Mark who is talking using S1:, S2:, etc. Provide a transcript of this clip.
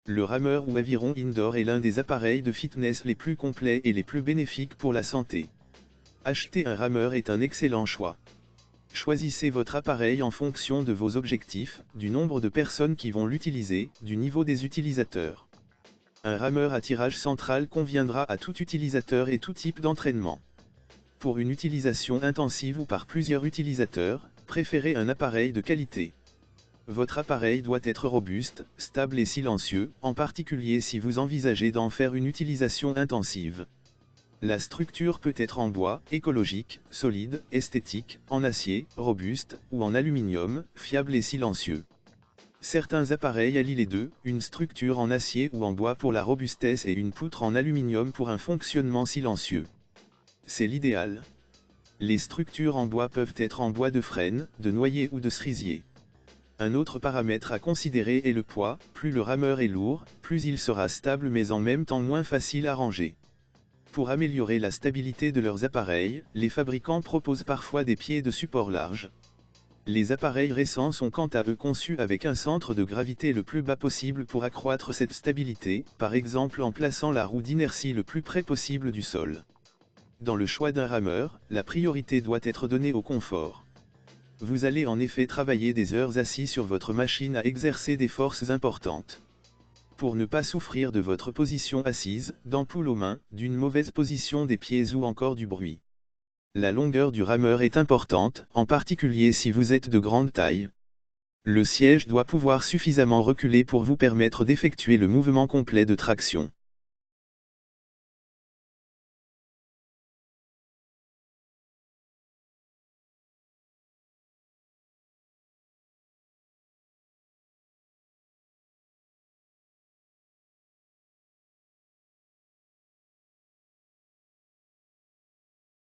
S1: Le rameur ou aviron indoor est l'un des appareils de fitness les plus complets et les plus bénéfiques pour la santé. Acheter un rameur est un excellent choix. Choisissez votre appareil en fonction de vos objectifs, du nombre de personnes qui vont l'utiliser, du niveau des utilisateurs. Un rameur à tirage central conviendra à tout utilisateur et tout type d'entraînement. Pour une utilisation intensive ou par plusieurs utilisateurs, préférez un appareil de qualité. Votre appareil doit être robuste, stable et silencieux, en particulier si vous envisagez d'en faire une utilisation intensive. La structure peut être en bois, écologique, solide, esthétique, en acier, robuste, ou en aluminium, fiable et silencieux. Certains appareils allient les deux, une structure en acier ou en bois pour la robustesse et une poutre en aluminium pour un fonctionnement silencieux. C'est l'idéal. Les structures en bois peuvent être en bois de frêne, de noyer ou de cerisier. Un autre paramètre à considérer est le poids, plus le rameur est lourd, plus il sera stable mais en même temps moins facile à ranger. Pour améliorer la stabilité de leurs appareils, les fabricants proposent parfois des pieds de support larges. Les appareils récents sont quant à eux conçus avec un centre de gravité le plus bas possible pour accroître cette stabilité, par exemple en plaçant la roue d'inertie le plus près possible du sol. Dans le choix d'un rameur, la priorité doit être donnée au confort. Vous allez en effet travailler des heures assis sur votre machine à exercer des forces importantes. Pour ne pas souffrir de votre position assise, d'ampoules aux mains, d'une mauvaise position des pieds ou encore du bruit. La longueur du rameur est importante, en particulier si vous êtes de grande taille. Le siège doit pouvoir suffisamment reculer pour vous permettre d'effectuer le mouvement complet de traction.